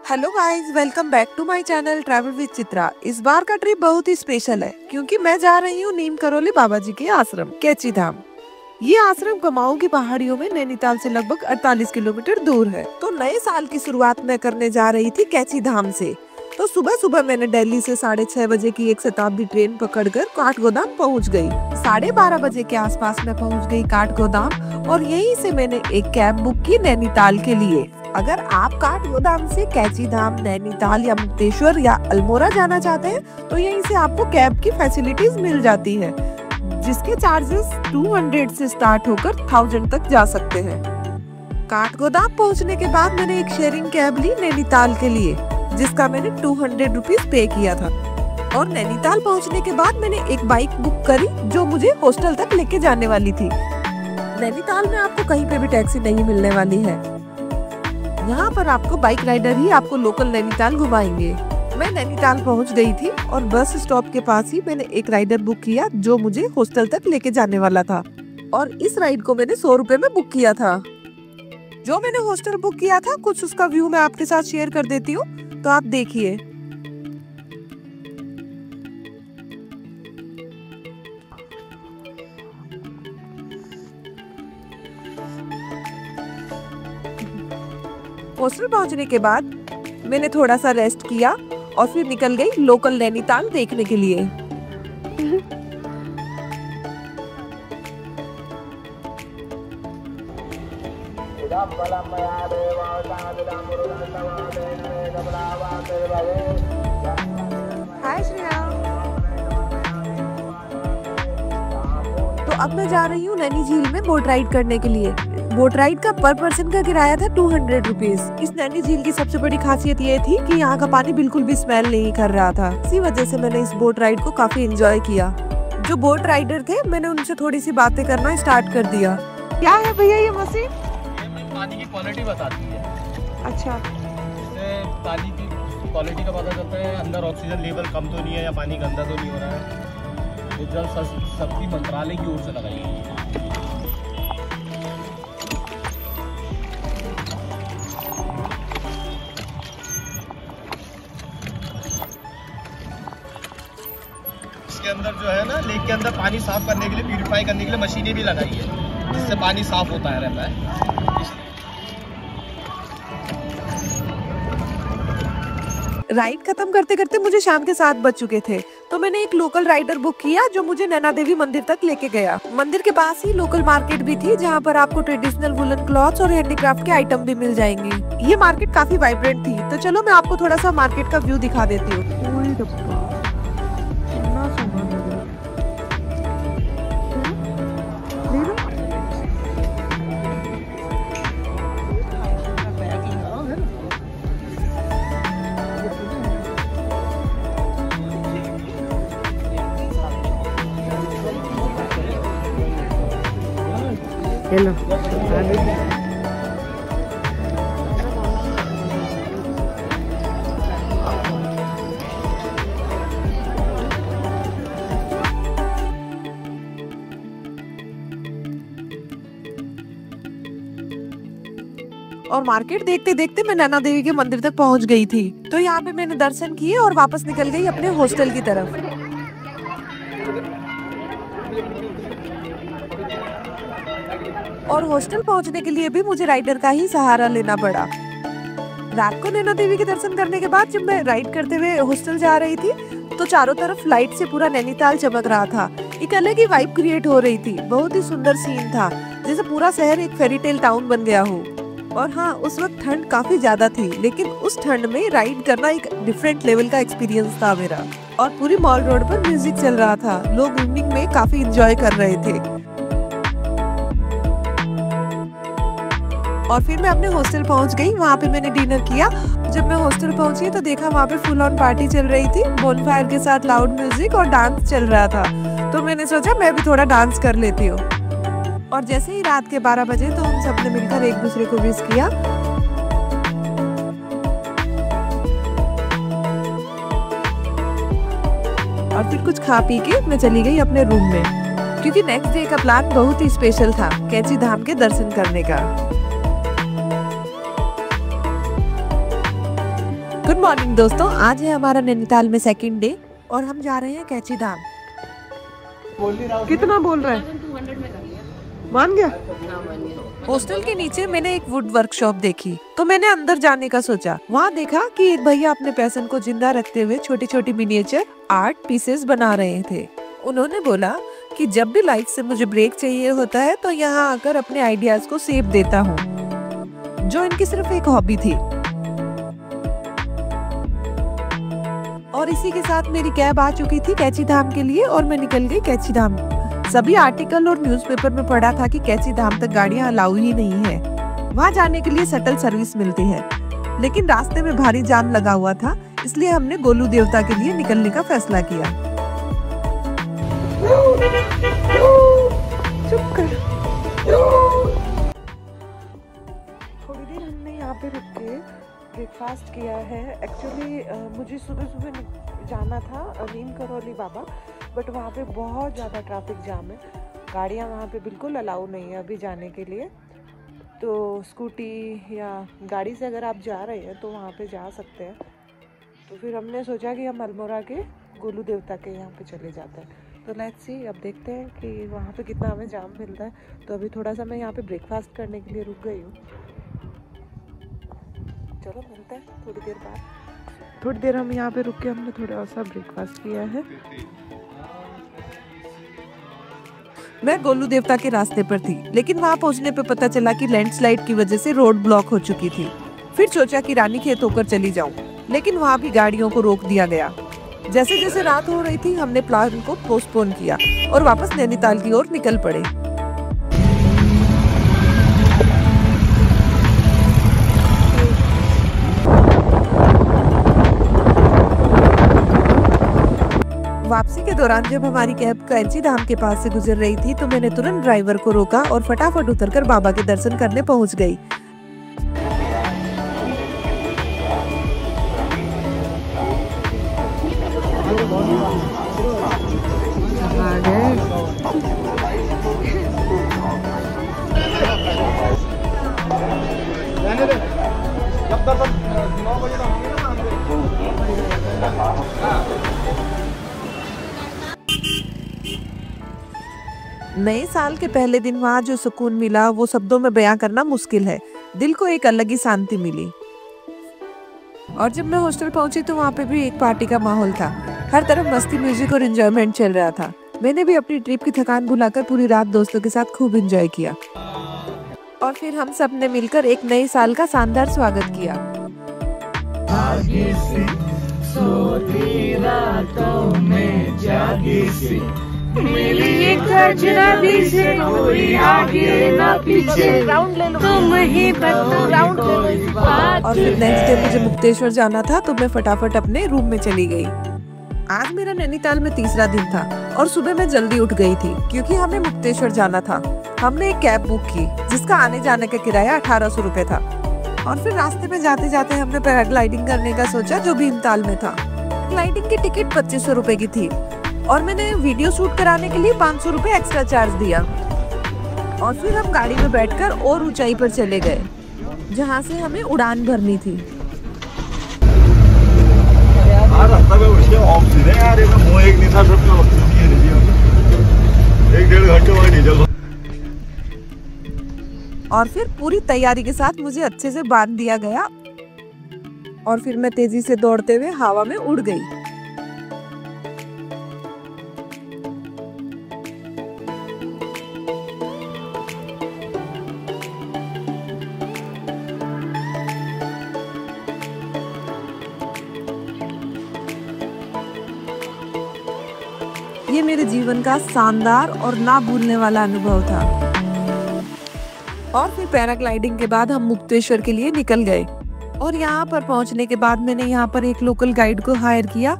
Hello guys, welcome back to my channel travel with Chitra. इस बार का ट्रिप बहुत ही स्पेशल है क्योंकि मैं जा रही हूँ नीम करोली बाबा जी के आश्रम कैची धाम। ये आश्रम कुमाऊं की पहाड़ियों में नैनीताल से लगभग 48 किलोमीटर दूर है। तो नए साल की शुरुआत मैं करने जा रही थी कैची धाम से। तो सुबह सुबह मैंने दिल्ली से 6:30 बजे की एक शताब्दी ट्रेन पकड़कर काठगोदाम पहुंच गई। 12:30 बजे के आसपास मैं पहुंच गई काठगोदाम और यहीं से मैंने एक कैब बुक की नैनीताल के लिए। अगर आप काठगोदाम से कैची धाम, नैनीताल या मुक्तेश्वर या अल्मोड़ा जाना चाहते हैं तो यहीं से आपको कैब की फैसिलिटीज मिल जाती है, जिसके चार्जेस 200 से स्टार्ट होकर 1000 तक जा सकते हैं। काठगोदाम पहुंचने के बाद मैंने एक शेयरिंग कैब ली नैनीताल के लिए, जिसका मैंने 200 रुपीज पे किया था। और नैनीताल पहुंचने के बाद मैंने एक बाइक बुक करी जो मुझे हॉस्टल तक लेके जाने वाली थी। नैनीताल में आपको कहीं पे भी टैक्सी नहीं मिलने वाली है। यहाँ पर आपको बाइक राइडर ही आपको लोकल नैनीताल घुमाएंगे। मैं नैनीताल पहुँच गई थी और बस स्टॉप के पास ही मैंने एक राइडर बुक किया जो मुझे हॉस्टल तक लेके जाने वाला था। और इस राइड को मैंने 100 रुपए में बुक किया था। जो मैंने हॉस्टल बुक किया था, कुछ उसका व्यू मैं आपके साथ शेयर कर देती हूँ, तो आप देखिए। हॉस्टल पहुंचने के बाद मैंने थोड़ा सा रेस्ट किया और फिर निकल गई लोकल नैनीताल देखने के लिए। हाय श्रेया। तो अब मैं जा रही हूँ नैनी झील में बोट राइड करने के लिए। बोट राइड का पर पर्सन का किराया था 200 रुपीज। इस नैनी झील की सबसे बड़ी खासियत ये थी कि यहाँ का पानी बिल्कुल भी स्मेल नहीं कर रहा था। इसी वजह से मैंने इस बोट राइड को काफी एंजॉय किया। जो बोट राइडर थे, मैंने उनसे थोड़ी सी बातें करना स्टार्ट कर दिया। क्या है भैया ये मशीन? पानी की क्वालिटी बताती है। अच्छा, इससे पानी की क्वालिटी का पता चलता है अंदर ऑक्सीजन लेवल कम तो नहीं है या पानी गंदा तो नहीं हो रहा है। ये जल शक्ति मंत्रालय की ओर से लगाई गई है। इसके अंदर जो है ना, लेक के अंदर पानी साफ करने के लिए, प्यूरिफाई करने के लिए मशीनें भी लगाई है, जिससे पानी साफ होता है रहता है। राइड खत्म करते करते मुझे शाम के 7 बज चुके थे, तो मैंने एक लोकल राइडर बुक किया जो मुझे नैना देवी मंदिर तक लेके गया। मंदिर के पास ही लोकल मार्केट भी थी जहाँ पर आपको ट्रेडिशनल वुलन क्लॉथ्स और हैंडीक्राफ्ट के आइटम भी मिल जाएंगे। ये मार्केट काफी वाइब्रेंट थी, तो चलो मैं आपको थोड़ा सा मार्केट का व्यू दिखा देती हूँ। हेलो, और मार्केट देखते देखते मैं नैना देवी के मंदिर तक पहुंच गई थी। तो यहाँ पे मैंने दर्शन किए और वापस निकल गई अपने हॉस्टल की तरफ। और हॉस्टल पहुंचने के लिए भी मुझे राइडर का ही सहारा लेना पड़ा। रात को नैना देवी के दर्शन करने के बाद जब मैं राइड करते हुए हॉस्टल जा रही थी, तो चारों तरफ लाइट से पूरा नैनीताल चमक रहा था। एक अलग ही वाइब क्रिएट हो रही थी। बहुत ही सुंदर सीन था, जैसे पूरा शहर एक फेरी टेल टाउन बन गया हो। और हाँ, उस वक्त ठंड काफी ज्यादा थी, लेकिन उस ठंड में राइड करना एक डिफरेंट लेवल का एक्सपीरियंस था मेरा। और पूरी मॉल रोड पर म्यूजिक चल रहा था। लोग इवनिंग में काफी एंजॉय कर रहे थे। और फिर मैं अपने हॉस्टल पहुंच गई। वहाँ पे मैंने डिनर किया। जब मैं हॉस्टल पहुंची तो देखा वहाँ पे फुल ऑन पार्टी चल रही थी। बोनफायर के साथ लाउड म्यूजिक और डांस चल रहा था। तो मैंने सोचा मैं भी थोड़ा डांस कर लेती हूँ। और जैसे ही रात के 12 बजे तो हम सबने मिलकर एक दूसरे को विश किया। और फिर कुछ खा पी के मैं चली गई अपने रूम में, क्योंकि नेक्स्ट डे का प्लान बहुत ही स्पेशल था, कैची धाम के दर्शन करने का। गुड मॉर्निंग दोस्तों, आज है हमारा नैनीताल में सेकंड डे और हम जा रहे हैं कैची धाम। कितना बोल रहा है? 200 में कर लिया। मान गया? हाँ, मान गया। हॉस्टल के नीचे मैंने एक वुड वर्कशॉप देखी तो मैंने अंदर जाने का सोचा। वहाँ देखा कि एक भैया अपने पैशन को जिंदा रखते हुए छोटी छोटी मिनिएचर आर्ट पीसेस बना रहे थे। उन्होंने बोला कि जब भी लाइफ से मुझे ब्रेक चाहिए होता है तो यहाँ आकर अपने आइडियाज को सेव देता हूँ, जो इनकी सिर्फ एक हॉबी थी। और इसी के साथ मेरी कैब आ चुकी थी कैची धाम के लिए और मैं निकल गई कैची धाम। सभी आर्टिकल और न्यूज़पेपर में पढ़ा था कि कैची धाम तक गाड़ियां अलाउ ही नहीं है। वहां जाने के लिए शटल सर्विस मिलती है, लेकिन रास्ते में भारी जाम लगा हुआ था, इसलिए हमने गोलू देवता के लिए निकलने का फैसला किया। चुप कर। थोड़ी देर हमने यहाँ पे रुक के ब्रेकफास्ट किया है। एक्चुअली मुझे सुबह सुबह जाना था नीम करौली बाबा, बट वहाँ पे बहुत ज़्यादा ट्रैफिक जाम है। गाड़ियाँ वहाँ पे बिल्कुल अलाउ नहीं है अभी जाने के लिए। तो स्कूटी या गाड़ी से अगर आप जा रहे हैं तो वहाँ पे जा सकते हैं। तो फिर हमने सोचा कि हम अल्मोड़ा के गोलू देवता के यहाँ पे चले जाते हैं। तो लेट्स सी, अब देखते हैं कि वहाँ पे कितना हमें जाम मिलता है। तो अभी थोड़ा सा मैं यहाँ पे ब्रेकफास्ट करने के लिए रुक गई हूँ। चलो मिलते हैं थोड़ी देर बाद। थोड़ी देर हम यहाँ पे रुक के हमने थोड़ा सा ब्रेकफास्ट किया है। मैं गोलू देवता के रास्ते पर थी, लेकिन वहाँ पहुँचने पे पता चला कि लैंडस्लाइड की वजह से रोड ब्लॉक हो चुकी थी। फिर सोचा कि रानी खेत होकर चली जाऊं, लेकिन वहाँ भी गाड़ियों को रोक दिया गया। जैसे जैसे रात हो रही थी हमने प्लान को पोस्टपोन किया और वापस नैनीताल की ओर निकल पड़े। वापसी के दौरान जब हमारी कैब कैची धाम के पास से गुजर रही थी तो मैंने तुरंत ड्राइवर को रोका और फटाफट उतरकर बाबा के दर्शन करने पहुंच गई। नए साल के पहले दिन वहाँ जो सुकून मिला वो शब्दों में बयां करना मुश्किल है। दिल को एक अलग ही शांति मिली। और जब मैं हॉस्टल पहुंची तो वहाँ पे भी एक पार्टी का माहौल था। हर तरफ मस्ती, म्यूजिक और एंजॉयमेंट चल रहा था। मैंने भी अपनी ट्रिप की थकान भुलाकर पूरी रात दोस्तों के साथ खूब एंजॉय किया और फिर हम सब ने मिलकर एक नए साल का शानदार स्वागत किया। आगे से सोती रातों में जागे से मिली एक अजनबी से, कोई आगे ना पीछे, राउंड ले लो, तुम ही बताओ, राउंड ले लो। और फिर नेक्स्ट डे मुझे मुक्तेश्वर जाना था तो मैं फटाफट अपने रूम में चली गई। आज मेरा नैनीताल में तीसरा दिन था और सुबह मैं जल्दी उठ गई थी क्योंकि हमें मुक्तेश्वर जाना था। हमने एक कैब बुक की जिसका आने जाने का किराया 1800 रुपए था। और फिर रास्ते में जाते जाते हमने पैराग्लाइडिंग करने का सोचा जो भीमताल में था। ग्लाइडिंग की टिकट 2500 रुपए की थी और मैंने वीडियो शूट कराने के लिए 500 रुपए एक्स्ट्रा चार्ज दिया। और फिर हम गाड़ी में बैठकर और ऊंचाई पर चले गए जहाँ से हमें उड़ान भरनी थी। और फिर पूरी तैयारी के साथ मुझे अच्छे से बांध दिया गया और फिर मैं तेजी से दौड़ते हुए हवा में उड़ गई। ये मेरे जीवन का शानदार और ना भूलने वाला अनुभव था। और फिर पैराग्लाइडिंग के बाद हम मुक्तेश्वर के लिए निकल गए और यहाँ पर पहुँचने के बाद मैंने यहाँ पर एक लोकल गाइड को हायर किया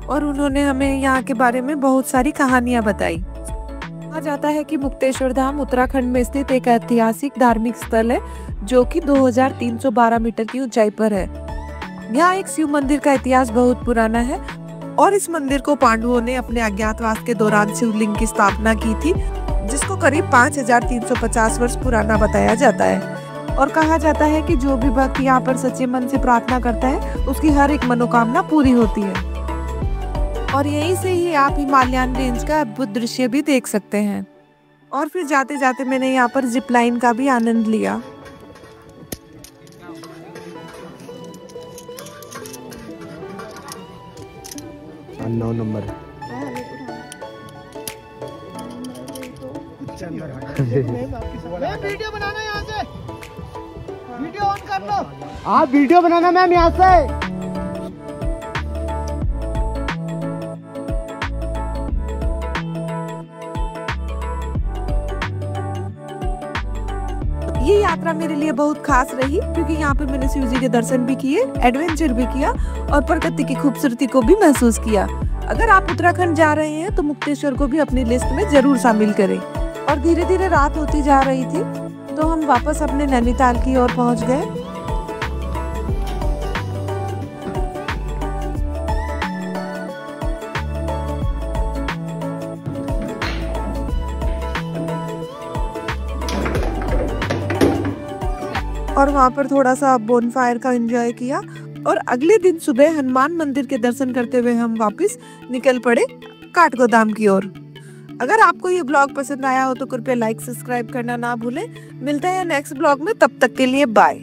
और उन्होंने हमें यहाँ के बारे में बहुत सारी कहानियाँ बताई। कहा जाता है कि मुक्तेश्वर धाम उत्तराखंड में स्थित एक ऐतिहासिक धार्मिक स्थल है जो कि 2312 मीटर की ऊंचाई पर है। यहाँ एक शिव मंदिर का इतिहास बहुत पुराना है और इस मंदिर को पांडवों ने अपने अज्ञातवास के दौरान शिवलिंग की स्थापना की थी, जिसको करीब 5350 वर्ष पुराना बताया जाता है। और कहा जाता है कि जो भी भक्त यहाँ पर सच्चे मन से प्रार्थना करता है उसकी हर एक मनोकामना पूरी होती है। और यहीं से ही आप हिमालयन रेंज का अद्भुत दृश्य भी देख सकते हैं। और फिर जाते जाते मैंने यहाँ पर जिप लाइन का भी आनंद लिया। अननोन नंबर वीडियो बनाना यहाँ से, वीडियो ऑन कर लो। आप वीडियो बनाना मैम यहाँ से। ये यात्रा मेरे लिए बहुत खास रही क्योंकि यहाँ पे मैंने शिव जी के दर्शन भी किए, एडवेंचर भी किया और प्रकृति की खूबसूरती को भी महसूस किया। अगर आप उत्तराखंड जा रहे हैं तो मुक्तेश्वर को भी अपनी लिस्ट में जरूर शामिल करें। और धीरे धीरे रात होती जा रही थी तो हम वापस अपने नैनीताल की ओर पहुंच गए। और वहाँ पर थोड़ा सा बोनफायर का एंजॉय किया और अगले दिन सुबह हनुमान मंदिर के दर्शन करते हुए हम वापस निकल पड़े काठगोदाम की ओर। अगर आपको ये ब्लॉग पसंद आया हो तो कृपया लाइक सब्सक्राइब करना ना भूलें। मिलते हैं नेक्स्ट ब्लॉग में, तब तक के लिए बाय।